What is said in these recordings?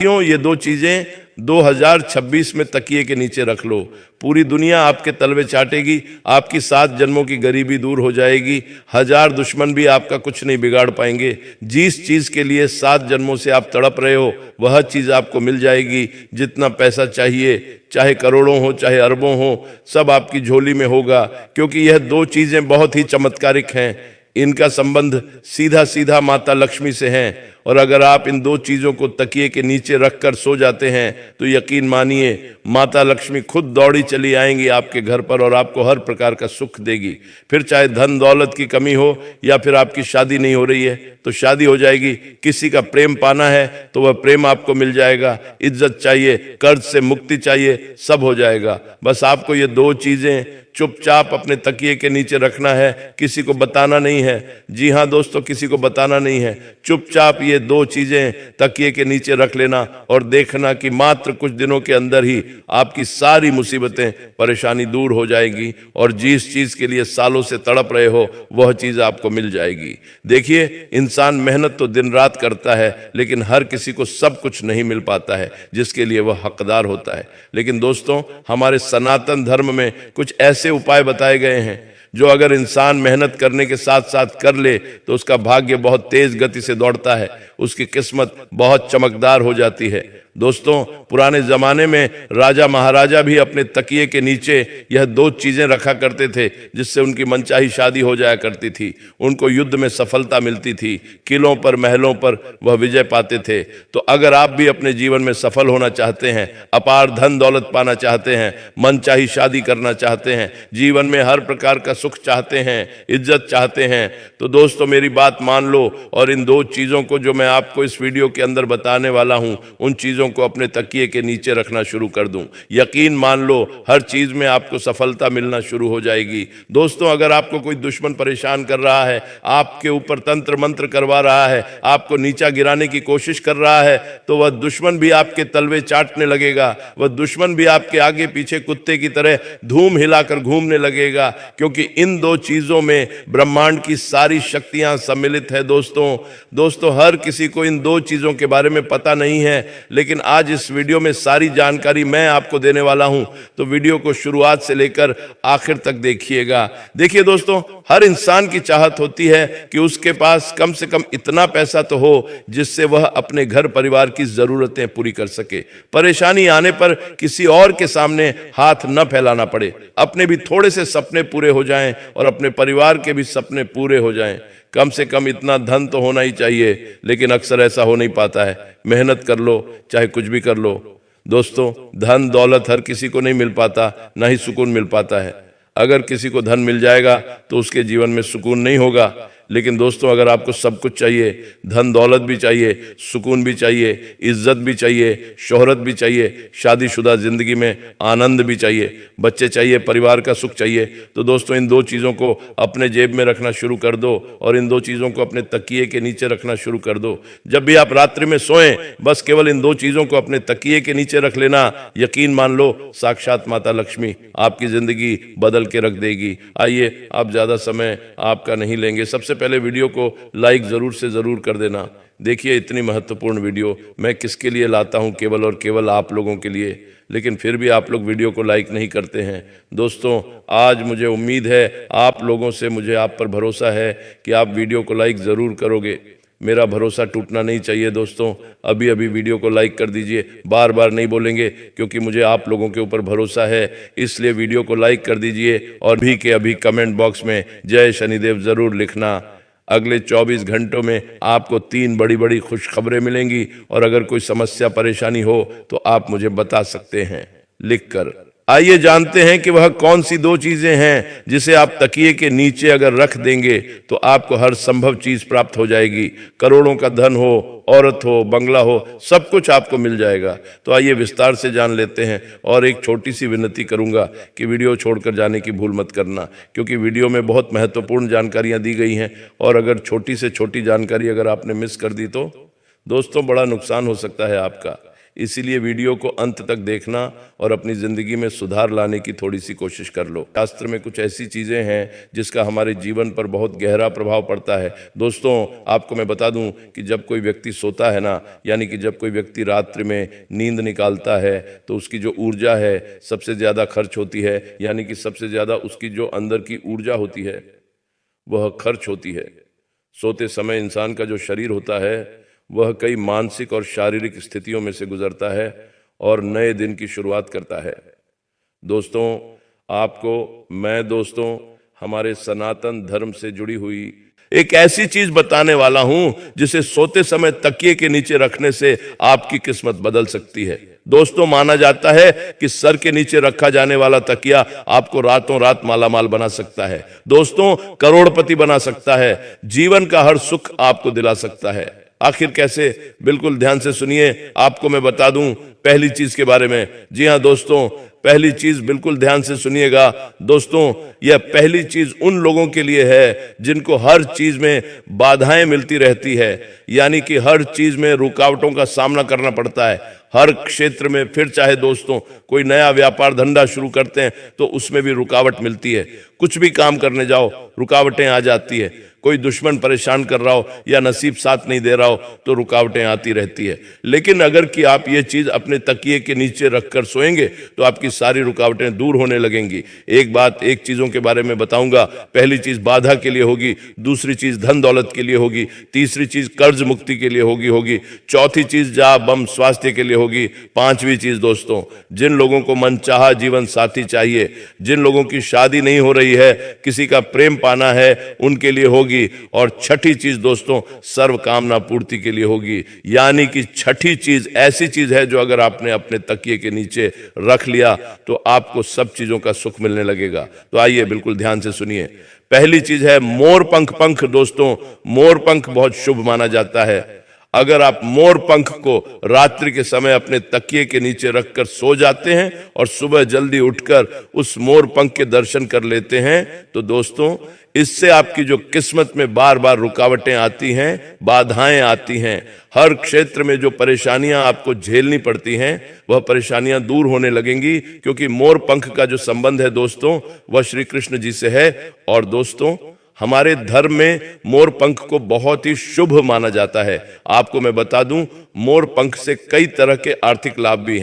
क्यों ये दो चीजें 2026 में तकिए के नीचे रख लो। पूरी दुनिया आपके तलवे चाटेगी, आपकी 7 जन्मों की गरीबी दूर हो जाएगी, 1000 दुश्मन भी आपका कुछ नहीं बिगाड़ पाएंगे। जिस चीज के लिए 7 जन्मों से आप तड़प रहे हो वह चीज आपको मिल जाएगी। जितना पैसा चाहिए, चाहे करोड़ों हो चाहे अरबों हो, सब आपकी झोली में होगा। क्योंकि यह दो चीजें बहुत ही चमत्कारिक हैं, इनका संबंध सीधा सीधा माता लक्ष्मी से है। और अगर आप इन दो चीजों को तकिए के नीचे रखकर सो जाते हैं तो यकीन मानिए माता लक्ष्मी खुद दौड़ी चली आएंगी आपके घर पर और आपको हर प्रकार का सुख देगी। फिर चाहे धन दौलत की कमी हो या फिर आपकी शादी नहीं हो रही है तो शादी हो जाएगी, किसी का प्रेम पाना है तो वह प्रेम आपको मिल जाएगा, इज्जत चाहिए, कर्ज से मुक्ति चाहिए, सब हो जाएगा। बस आपको ये दो चीजें चुपचाप अपने तकिए के नीचे रखना है, किसी को बताना नहीं है। जी हाँ दोस्तों, किसी को बताना नहीं है। चुपचाप ये दो चीजें तकिए के नीचे रख लेना और देखना कि मात्र कुछ दिनों के अंदर ही आपकी सारी मुसीबतें परेशानी दूर हो जाएगी और जिस चीज के लिए सालों से तड़प रहे हो वह चीज आपको मिल जाएगी। देखिए, इंसान मेहनत तो दिन रात करता है लेकिन हर किसी को सब कुछ नहीं मिल पाता है जिसके लिए वह हकदार होता है। लेकिन दोस्तों, हमारे सनातन धर्म में कुछ ऐसे उपाय बताए गए हैं जो अगर इंसान मेहनत करने के साथ साथ कर ले तो उसका भाग्य बहुत तेज गति से दौड़ता है, उसकी किस्मत बहुत चमकदार हो जाती है। दोस्तों, पुराने जमाने में राजा महाराजा भी अपने तकिए के नीचे यह दो चीजें रखा करते थे जिससे उनकी मनचाही शादी हो जाया करती थी, उनको युद्ध में सफलता मिलती थी, किलों पर महलों पर वह विजय पाते थे। तो अगर आप भी अपने जीवन में सफल होना चाहते हैं, अपार धन दौलत पाना चाहते हैं, मनचाही शादी करना चाहते हैं, जीवन में हर प्रकार का सुख चाहते हैं, इज्जत चाहते हैं, तो दोस्तों मेरी बात मान लो और इन दो चीजों को जो मैं आपको इस वीडियो के अंदर बताने वाला हूं उन चीजों को अपने तकिए के नीचे रखना शुरू कर दूं। यकीन मान लो हर चीज में आपको सफलता मिलना शुरू हो जाएगी। दोस्तों, अगर आपको कोई दुश्मन परेशान कर रहा है, आपके ऊपर तंत्र मंत्र करवा रहा है, आपको नीचा गिराने की कोशिश कर रहा है, तो वह दुश्मन भी आपके तलवे चाटने लगेगा, वह दुश्मन भी आपके आगे पीछे कुत्ते की तरह धूम हिलाकर घूमने लगेगा। क्योंकि इन दो चीजों में ब्रह्मांड की सारी शक्तियां सम्मिलित है। दोस्तों, हर किसी को इन दो चीजों के बारे में पता नहीं है, लेकिन आज इस वीडियो में सारी जानकारी मैं आपको देने वाला हूं, तो वीडियो को शुरुआत से लेकर आखिर तक देखिएगा। देखिए दोस्तों, हर इंसान की चाहत होती है कि उसके पास कम से कम इतना पैसा तो हो जिससे वह अपने घर परिवार की जरूरतें पूरी कर सके, परेशानी आने पर किसी और के सामने हाथ न फैलाना पड़े, अपने भी थोड़े से सपने पूरे हो जाएं और अपने परिवार के भी सपने पूरे हो जाएं। कम से कम इतना धन तो होना ही चाहिए, लेकिन अक्सर ऐसा हो नहीं पाता है। मेहनत कर लो, चाहे कुछ भी कर लो। दोस्तों, धन दौलत हर किसी को नहीं मिल पाता, ना ही सुकून मिल पाता है। अगर किसी को धन मिल जाएगा तो उसके जीवन में सुकून नहीं होगा। लेकिन दोस्तों, अगर आपको सब कुछ चाहिए, धन दौलत भी चाहिए, सुकून भी चाहिए, इज्जत भी चाहिए, शोहरत भी चाहिए, शादीशुदा जिंदगी में आनंद भी चाहिए, बच्चे चाहिए, परिवार का सुख चाहिए, तो दोस्तों इन दो चीज़ों को अपने जेब में रखना शुरू कर दो और इन दो चीज़ों को अपने तकिए के नीचे रखना शुरू कर दो। जब भी आप रात्रि में सोएं, बस केवल इन दो चीज़ों को अपने तकिए के नीचे रख लेना। यकीन मान लो साक्षात माता लक्ष्मी आपकी जिंदगी बदल के रख देगी। आइए, आप ज़्यादा समय आपका नहीं लेंगे। सबसे पहले वीडियो को लाइक जरूर से जरूर कर देना। देखिए, इतनी महत्वपूर्ण वीडियो मैं किसके लिए लाता हूं, केवल और केवल आप लोगों के लिए, लेकिन फिर भी आप लोग वीडियो को लाइक नहीं करते हैं। दोस्तों, आज मुझे उम्मीद है आप लोगों से, मुझे आप पर भरोसा है कि आप वीडियो को लाइक ज़रूर करोगे। मेरा भरोसा टूटना नहीं चाहिए। दोस्तों, अभी अभी वीडियो को लाइक कर दीजिए, बार बार नहीं बोलेंगे क्योंकि मुझे आप लोगों के ऊपर भरोसा है, इसलिए वीडियो को लाइक कर दीजिए और अभी के अभी कमेंट बॉक्स में जय शनिदेव ज़रूर लिखना। अगले 24 घंटों में आपको 3 बड़ी बड़ी खुशखबरें मिलेंगी और अगर कोई समस्या परेशानी हो तो आप मुझे बता सकते हैं लिखकर। आइए जानते हैं कि वह कौन सी दो चीजें हैं जिसे आप तकिए के नीचे अगर रख देंगे तो आपको हर संभव चीज प्राप्त हो जाएगी। करोड़ों का धन हो, औरत हो, बंगला हो, सब कुछ आपको मिल जाएगा। तो आइए विस्तार से जान लेते हैं। और एक छोटी सी विनती करूंगा कि वीडियो छोड़कर जाने की भूल मत करना, क्योंकि वीडियो में बहुत महत्वपूर्ण जानकारियां दी गई हैं और अगर छोटी से छोटी जानकारी अगर आपने मिस कर दी तो दोस्तों बड़ा नुकसान हो सकता है आपका। इसीलिए वीडियो को अंत तक देखना और अपनी जिंदगी में सुधार लाने की थोड़ी सी कोशिश कर लो। शास्त्र में कुछ ऐसी चीजें हैं जिसका हमारे जीवन पर बहुत गहरा प्रभाव पड़ता है। दोस्तों, आपको मैं बता दूं कि जब कोई व्यक्ति सोता है ना, यानी कि जब कोई व्यक्ति रात्रि में नींद निकालता है तो उसकी जो ऊर्जा है सबसे ज्यादा खर्च होती है, यानी कि सबसे ज्यादा उसकी जो अंदर की ऊर्जा होती है वह खर्च होती है। सोते समय इंसान का जो शरीर होता है वह कई मानसिक और शारीरिक स्थितियों में से गुजरता है और नए दिन की शुरुआत करता है। दोस्तों, मैं हमारे सनातन धर्म से जुड़ी हुई एक ऐसी चीज बताने वाला हूं जिसे सोते समय तकिए के नीचे रखने से आपकी किस्मत बदल सकती है। दोस्तों, माना जाता है कि सर के नीचे रखा जाने वाला तकिया आपको रातों रात मालामाल बना सकता है। दोस्तों, करोड़पति बना सकता है, जीवन का हर सुख आपको दिला सकता है। आखिर कैसे? बिल्कुल ध्यान से सुनिए, आपको मैं बता दूं पहली चीज के बारे में। जी हां दोस्तों, पहली चीज बिल्कुल ध्यान से सुनिएगा। दोस्तों, यह पहली चीज उन लोगों के लिए है जिनको हर चीज में बाधाएं मिलती रहती है, यानी कि हर चीज में रुकावटों का सामना करना पड़ता है, हर क्षेत्र में। फिर चाहे दोस्तों कोई नया व्यापार धंधा शुरू करते हैं तो उसमें भी रुकावट मिलती है, कुछ भी काम करने जाओ रुकावटें आ जाती है। कोई दुश्मन परेशान कर रहा हो या नसीब साथ नहीं दे रहा हो तो रुकावटें आती रहती है। लेकिन अगर कि आप ये चीज अपने तकिए के नीचे रखकर सोएंगे तो आपकी सारी रुकावटें दूर होने लगेंगी। एक चीजों के बारे में बताऊंगा। पहली चीज बाधा के लिए होगी, दूसरी चीज धन दौलत के लिए होगी, तीसरी चीज कर्ज मुक्ति के लिए होगी, चौथी चीज जा बम स्वास्थ्य के लिए होगी, पांचवी चीज दोस्तों, जिन लोगों को मनचाहा जीवन साथी चाहिए, जिन लोगों की शादी नहीं हो रही है, किसी का प्रेम पाना है, उनके लिए होगी। और छठी चीज दोस्तों, सर्व कामना पूर्ति के लिए होगी। यानी कि छठी चीज ऐसी चीज है जो अगर आपने अपने तकिए के नीचे रख लिया तो आपको सब चीजों का सुख मिलने लगेगा। तो आइए बिल्कुल ध्यान से सुनिए। पहली चीज है मोर पंख। दोस्तों, मोर पंख बहुत शुभ माना जाता है। अगर आप मोर पंख को रात्रि के समय अपने तकिए के नीचे रखकर सो जाते हैं और सुबह जल्दी उठकर उस मोर पंख के दर्शन कर लेते हैं तो दोस्तों, इससे आपकी जो किस्मत में बार बार रुकावटें आती हैं, बाधाएं आती हैं, हर क्षेत्र में जो परेशानियां आपको झेलनी पड़ती हैं वह परेशानियां दूर होने लगेंगी, क्योंकि मोर पंख का जो संबंध है दोस्तों वह श्री कृष्ण जी से है। और दोस्तों, हमारे धर्म में मोर पंख को बहुत ही शुभ माना जाता है। आपको मैं बता दूं, मोर पंख से कई तरह के आर्थिक लाभ भी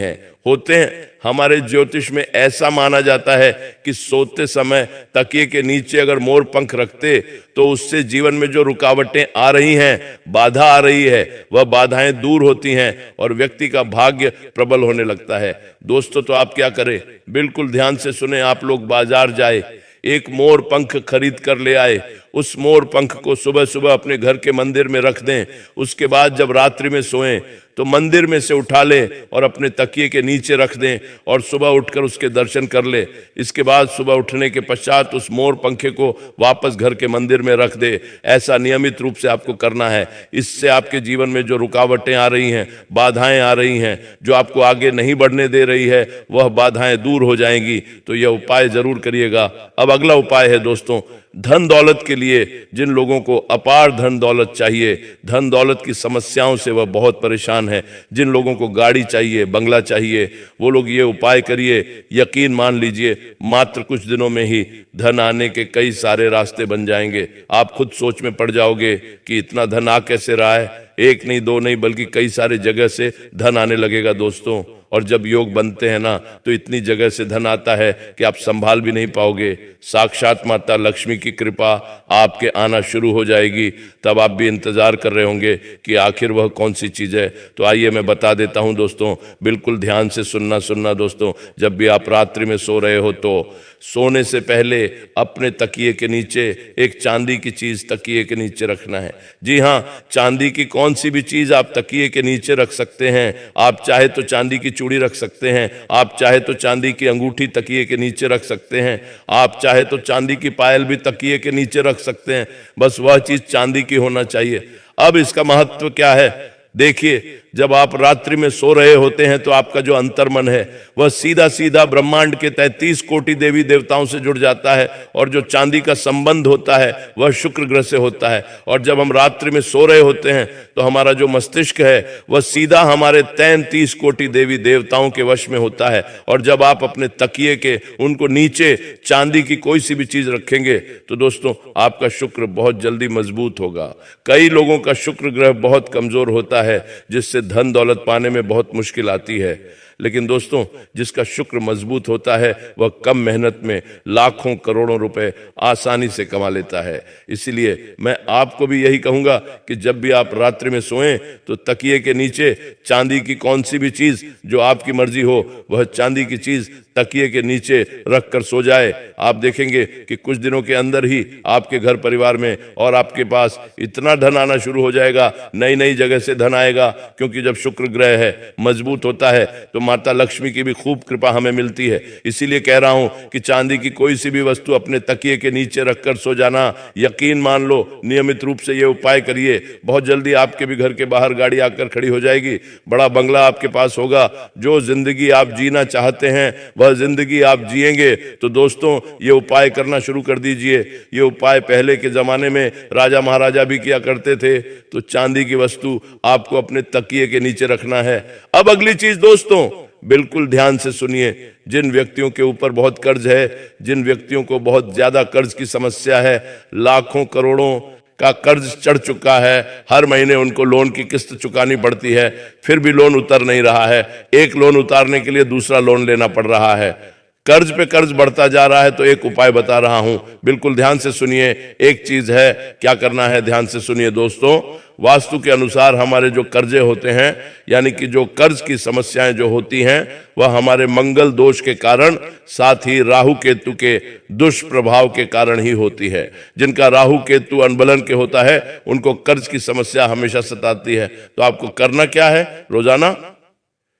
होते हैं। हमारे ज्योतिष में ऐसा माना जाता है कि सोते समय तकिए के नीचे अगर मोर पंख रखते तो उससे जीवन में जो रुकावटें आ रही हैं, बाधा आ रही है, वह बाधाएं दूर होती हैं और व्यक्ति का भाग्य प्रबल होने लगता है। दोस्तों, तो आप क्या करें? बिल्कुल ध्यान से सुने। आप लोग बाजार जाए, एक मोर पंख खरीद कर ले आए, उस मोर पंख को सुबह सुबह अपने घर के मंदिर में रख दें। उसके बाद जब रात्रि में सोएं तो मंदिर में से उठा लें और अपने तकिए के नीचे रख दें और सुबह उठकर उसके दर्शन कर ले। इसके बाद सुबह उठने के पश्चात उस मोर पंखे को वापस घर के मंदिर में रख दे। ऐसा नियमित रूप से आपको करना है। इससे आपके जीवन में जो रुकावटें आ रही हैं, बाधाएं आ रही हैं, जो आपको आगे नहीं बढ़ने दे रही है, वह बाधाएं दूर हो जाएंगी। तो यह उपाय जरूर करिएगा। अब अगला उपाय है दोस्तों, धन दौलत के लिए। जिन लोगों को अपार धन दौलत चाहिए, धन दौलत की समस्याओं से वह बहुत परेशान है, जिन लोगों को गाड़ी चाहिए, बंगला चाहिए, वो लोग ये उपाय करिए। यकीन मान लीजिए, मात्र कुछ दिनों में ही धन आने के कई सारे रास्ते बन जाएंगे। आप खुद सोच में पड़ जाओगे कि इतना धन आ कैसे रहा है। एक नहीं, दो नहीं, बल्कि कई सारे जगह से धन आने लगेगा दोस्तों। और जब योग बनते हैं ना तो इतनी जगह से धन आता है कि आप संभाल भी नहीं पाओगे। साक्षात माता लक्ष्मी की कृपा आपके आना शुरू हो जाएगी। तब आप भी इंतजार कर रहे होंगे कि आखिर वह कौन सी चीज है। तो आइए मैं बता देता हूं दोस्तों, बिल्कुल ध्यान से सुनना दोस्तों। जब भी आप रात्रि में सो रहे हो तो सोने से पहले अपने तकिए के नीचे एक चांदी की चीज तकिए के नीचे रखना है। जी हां, चांदी की कौन सी भी चीज आप तकिए के नीचे रख सकते हैं। आप चाहे तो चांदी की चूड़ी रख सकते हैं, आप चाहे तो चांदी की अंगूठी तकिए के नीचे रख सकते हैं, आप चाहे तो चांदी की पायल भी तकिए के नीचे रख सकते हैं। बस वह चीज चांदी की होना चाहिए। अब इसका महत्व क्या है देखिए, जब आप रात्रि में सो रहे होते हैं तो आपका जो अंतर्मन है वह सीधा सीधा ब्रह्मांड के 33 कोटि देवी देवताओं से जुड़ जाता है, और जो चांदी का संबंध होता है वह शुक्र ग्रह से होता है। और जब हम रात्रि में सो रहे होते हैं तो हमारा जो मस्तिष्क है वह सीधा हमारे 33 कोटि देवी देवताओं के वश में होता है। और जब आप अपने तकिए के उनको नीचे चांदी की कोई सी भी चीज रखेंगे तो दोस्तों आपका शुक्र बहुत जल्दी मजबूत होगा। कई लोगों का शुक्र ग्रह बहुत कमजोर होता है, जिससे धन दौलत पाने में बहुत मुश्किल आती है। लेकिन दोस्तों जिसका शुक्र मजबूत होता है वह कम मेहनत में लाखों करोड़ों रुपए आसानी से कमा लेता है। इसीलिए मैं आपको भी यही कहूंगा कि जब भी आप रात्रि में सोएं तो तकिए के नीचे चांदी की कौन सी भी चीज जो आपकी मर्जी हो वह चांदी की चीज तकिए के नीचे रखकर सो जाए। आप देखेंगे कि कुछ दिनों के अंदर ही आपके घर परिवार में और आपके पास इतना धन आना शुरू हो जाएगा, नई नई जगह से धन आएगा। क्योंकि जब शुक्र ग्रह है मजबूत होता है तो माता लक्ष्मी की भी खूब कृपा हमें मिलती है। इसीलिए कह रहा हूं कि चांदी की कोई सी भी वस्तु अपने तकिए के नीचे रखकर सो जाना, यकीन मान लो, नियमित रूप से ये उपाय करिए, बहुत जल्दी आपके भी घर के बाहर गाड़ी आकर खड़ी हो जाएगी, बड़ा बंगला आपके पास होगा। जो जिंदगी आप जीना चाहते हैं वह जिंदगी आप जिएंगे। तो दोस्तों ये उपाय करना शुरू कर दीजिए। ये उपाय पहले के जमाने में राजा महाराजा भी किया करते थे। तो चांदी की वस्तु आपको अपने तकिए के नीचे रखना है। अब अगली चीज दोस्तों बिल्कुल ध्यान से सुनिए। जिन व्यक्तियों के ऊपर बहुत कर्ज है, जिन व्यक्तियों को बहुत ज्यादा कर्ज की समस्या है, लाखों करोड़ों का कर्ज चढ़ चुका है, हर महीने उनको लोन की किस्त चुकानी पड़ती है, फिर भी लोन उतर नहीं रहा है, एक लोन उतारने के लिए दूसरा लोन लेना पड़ रहा है, कर्ज पे कर्ज बढ़ता जा रहा है, तो एक उपाय बता रहा हूं, बिल्कुल ध्यान से सुनिए। एक चीज है, क्या करना है ध्यान से सुनिए दोस्तों। वास्तु के अनुसार हमारे जो कर्जे होते हैं, यानी कि जो कर्ज की समस्याएं जो होती हैं, वह हमारे मंगल दोष के कारण, साथ ही राहु केतु के दुष्प्रभाव के कारण ही होती है। जिनका राहु केतु अनबलन के होता है उनको कर्ज की समस्या हमेशा सताती है। तो आपको करना क्या है रोजाना?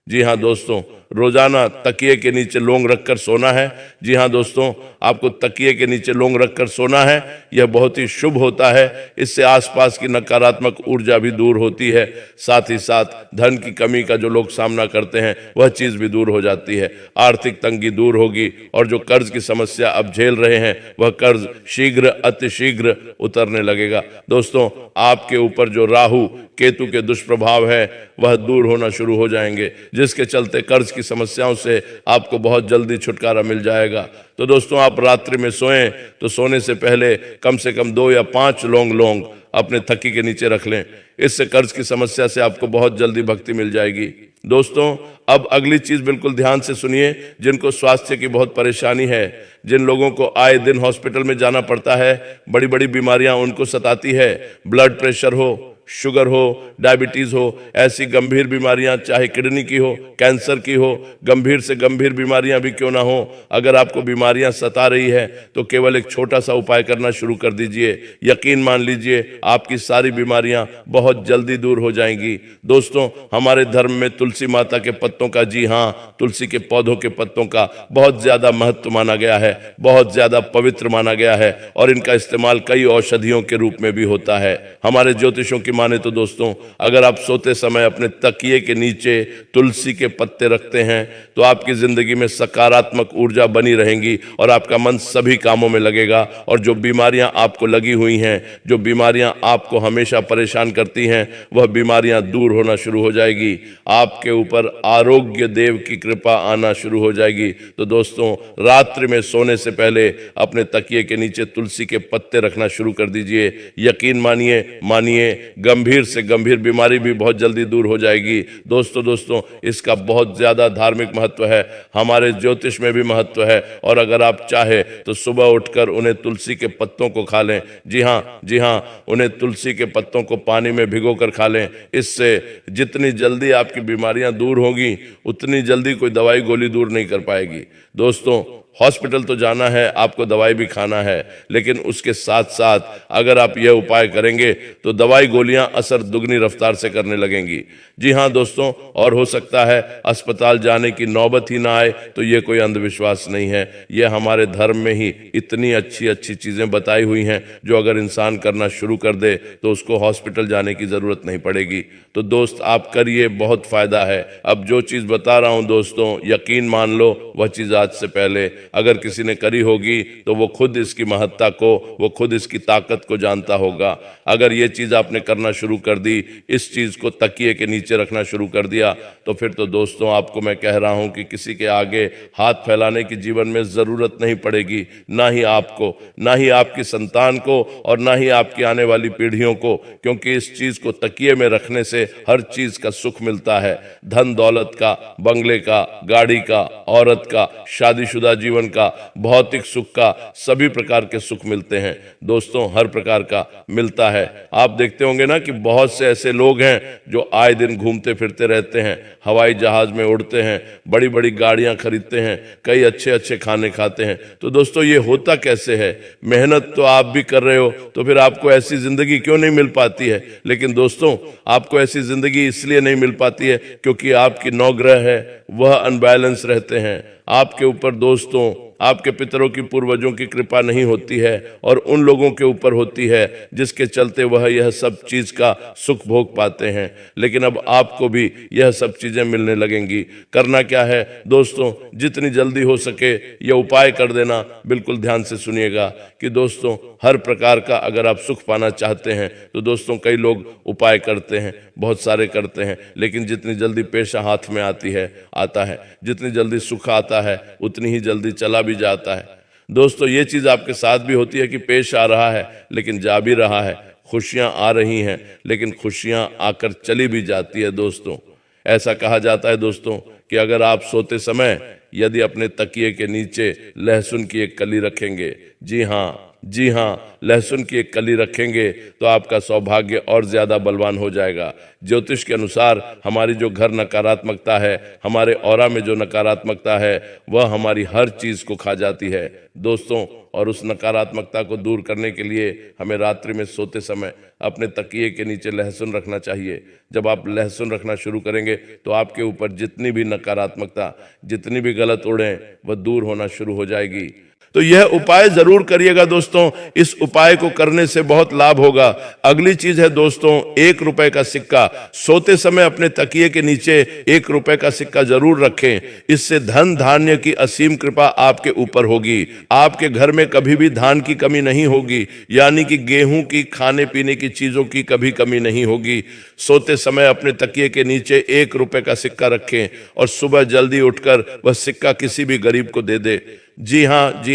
जी हाँ दोस्तों, रोजाना तकिए के नीचे लौंग रखकर सोना है। जी हाँ दोस्तों, आपको तकिए के नीचे लौंग रखकर सोना है। यह बहुत ही शुभ होता है। इससे आसपास की नकारात्मक ऊर्जा भी दूर होती है, साथ ही साथ धन की कमी का जो लोग सामना करते हैं वह चीज भी दूर हो जाती है। आर्थिक तंगी दूर होगी और जो कर्ज की समस्या अब झेल रहे हैं वह कर्ज शीघ्र अतिशीघ्र उतरने लगेगा। दोस्तों आपके ऊपर जो राहु केतु के दुष्प्रभाव है वह दूर होना शुरू हो जाएंगे, जिसके चलते कर्ज की समस्याओं से आपको बहुत जल्दी छुटकारा मिल जाएगा। तो दोस्तों आप रात्रि में सोएं तो सोने से पहले कम से कम 2 या 5 लौंग अपने तकिए के नीचे रख लें। इससे कर्ज की समस्या से आपको बहुत जल्दी भक्ति मिल जाएगी। दोस्तों अब अगली चीज बिल्कुल ध्यान से सुनिए। जिनको स्वास्थ्य की बहुत परेशानी है, जिन लोगों को आए दिन हॉस्पिटल में जाना पड़ता है, बड़ी बड़ी बीमारियां उनको सताती है, ब्लड प्रेशर हो, शुगर हो, डायबिटीज हो, ऐसी गंभीर बीमारियां, चाहे किडनी की हो, कैंसर की हो, गंभीर से गंभीर बीमारियां भी क्यों ना हो, अगर आपको बीमारियां सता रही है तो केवल एक छोटा सा उपाय करना शुरू कर दीजिए। यकीन मान लीजिए आपकी सारी बीमारियां बहुत जल्दी दूर हो जाएंगी। दोस्तों हमारे धर्म में तुलसी माता के पत्तों का, जी हाँ, तुलसी के पौधों के पत्तों का बहुत ज्यादा महत्व माना गया है, बहुत ज्यादा पवित्र माना गया है, और इनका इस्तेमाल कई औषधियों के रूप में भी होता है। हमारे ज्योतिषों की माने तो दोस्तों अगर आप सोते समय अपने तकिए के नीचे तुलसी के पत्ते रखते हैं तो आपकी जिंदगी में सकारात्मक ऊर्जा बनी रहेंगी और आपका मन सभी कामों में लगेगा। और जो बीमारियां आपको लगी हुई हैं, जो बीमारियां आपको हमेशा परेशान करती हैं, वह बीमारियां दूर होना शुरू हो जाएगी। आपके ऊपर आरोग्य देव की कृपा आना शुरू हो जाएगी। तो दोस्तों रात्रि में सोने से पहले अपने तकिए के नीचे तुलसी के पत्ते रखना शुरू कर दीजिए। यकीन मानिए गंभीर से गंभीर बीमारी भी बहुत जल्दी दूर हो जाएगी। दोस्तों इसका बहुत ज्यादा धार्मिक महत्व है, हमारे ज्योतिष में भी महत्व है। और अगर आप चाहे तो सुबह उठकर उन्हें तुलसी के पत्तों को खा लें। जी हाँ, उन्हें तुलसी के पत्तों को पानी में भिगोकर खा लें। इससे जितनी जल्दी आपकी बीमारियां दूर होंगी उतनी जल्दी कोई दवाई गोली दूर नहीं कर पाएगी। दोस्तों हॉस्पिटल तो जाना है, आपको दवाई भी खाना है, लेकिन उसके साथ साथ अगर आप यह उपाय करेंगे तो दवाई गोलियां बीमारियां असर दुगनी रफ्तार से करने लगेंगी। जी हाँ दोस्तों, और हो सकता है अस्पताल जाने की नौबत ही ना आए, तो ये कोई अंधविश्वास नहीं है। ये हमारे धर्म में ही इतनी अच्छी अच्छी चीजें बताई हुई हैं जो अगर इंसान करना शुरू कर दे तो उसको हॉस्पिटल जाने की जरूरत नहीं पड़ेगी। तो दोस्त आप करिए, बहुत फायदा है। अब जो चीज बता रहा हूं दोस्तों, यकीन मान लो वह चीज आज से पहले अगर किसी ने करी होगी तो वो खुद इसकी महत्ता को, वो खुद इसकी ताकत को जानता होगा। अगर ये चीज आपने करना शुरू कर दी, इस चीज को तकिए के नीचे रखना शुरू कर दिया, तो फिर तो दोस्तों आपको मैं कह रहा हूं कि किसी के आगे हाथ फैलाने की जीवन में जरूरत नहीं पड़ेगी, ना ही आपको, ना ही आपकी संतान को, और ना ही आपकी आने वाली पीढ़ियों को, क्योंकि इस चीज को तकिए में रखने से हर चीज का सुख मिलता है। धन दौलत का, बंगले का, गाड़ी का, औरत का, शादीशुदा जीवन का, भौतिक सुख का, सभी प्रकार के सुख मिलते हैं दोस्तों, हर प्रकार का मिलता है। आप देखते होंगे ना कि बहुत से ऐसे लोग हैं जो आए दिन घूमते फिरते रहते हैं, हवाई जहाज में उड़ते हैं, बड़ी बड़ी गाड़ियां खरीदते हैं, कई अच्छे अच्छे खाने खाते हैं। तो दोस्तों ये होता कैसे है? मेहनत तो आप भी कर रहे हो, तो फिर आपको ऐसी जिंदगी क्यों नहीं मिल पाती है? लेकिन दोस्तों आपको ऐसी जिंदगी इसलिए नहीं मिल पाती है क्योंकि आपकी 9 ग्रह है वह अनबैलेंस रहते हैं। आपके ऊपर दोस्तों आपके पितरों की, पूर्वजों की कृपा नहीं होती है, और उन लोगों के ऊपर होती है जिसके चलते वह यह सब चीज का सुख भोग पाते हैं। लेकिन अब आपको भी यह सब चीजें मिलने लगेंगी। करना क्या है दोस्तों, जितनी जल्दी हो सके यह उपाय कर देना। बिल्कुल ध्यान से सुनिएगा कि दोस्तों हर प्रकार का अगर आप सुख पाना चाहते हैं तो दोस्तों कई लोग उपाय करते हैं, बहुत सारे करते हैं, लेकिन जितनी जल्दी पेशा हाथ में आता है, जितनी जल्दी सुख आता है उतनी ही जल्दी चला भी जाता है। दोस्तों ये चीज आपके साथ भी होती है कि पेश आ रहा है लेकिन जा भी रहा है, खुशियां आ रही हैं लेकिन खुशियां आकर चली भी जाती है। दोस्तों ऐसा कहा जाता है दोस्तों कि अगर आप सोते समय यदि अपने तकिए के नीचे लहसुन की एक कली रखेंगे, जी हाँ, लहसुन की एक कली रखेंगे तो आपका सौभाग्य और ज्यादा बलवान हो जाएगा। ज्योतिष के अनुसार हमारी जो घर नकारात्मकता है, हमारे ऑरा में जो नकारात्मकता है, वह हमारी हर चीज को खा जाती है दोस्तों। और उस नकारात्मकता को दूर करने के लिए हमें रात्रि में सोते समय अपने तकिए के नीचे लहसुन रखना चाहिए। जब आप लहसुन रखना शुरू करेंगे तो आपके ऊपर जितनी भी नकारात्मकता, जितनी भी गलत उड़ें, वह दूर होना शुरू हो जाएगी। तो यह उपाय जरूर करिएगा दोस्तों, इस उपाय को करने से बहुत लाभ होगा। अगली चीज है दोस्तों, 1 रुपए का सिक्का। सोते समय अपने तकिए के नीचे 1 रुपए का सिक्का जरूर रखें। इससे धन धान्य की असीम कृपा आपके ऊपर होगी। आपके घर में कभी भी धान की कमी नहीं होगी, यानी कि गेहूं की, खाने पीने की चीजों की कभी कमी नहीं होगी। सोते समय अपने तकिए के नीचे 1 रुपए का सिक्का रखें और सुबह जल्दी उठकर वह सिक्का किसी भी गरीब को दे दे। जी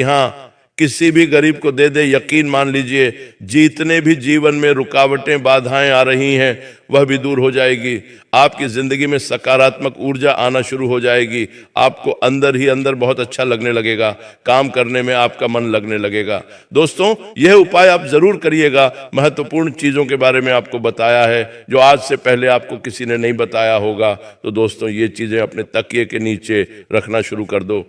हाँ, किसी भी गरीब को दे दे। यकीन मान लीजिए जितने भी जीवन में रुकावटें, बाधाएं आ रही हैं वह भी दूर हो जाएगी। आपकी जिंदगी में सकारात्मक ऊर्जा आना शुरू हो जाएगी। आपको अंदर ही अंदर बहुत अच्छा लगने लगेगा, काम करने में आपका मन लगने लगेगा। दोस्तों यह उपाय आप जरूर करिएगा। महत्वपूर्ण चीजों के बारे में आपको बताया है जो आज से पहले आपको किसी ने नहीं बताया होगा। तो दोस्तों ये चीजें अपने तकिए के नीचे रखना शुरू कर दो।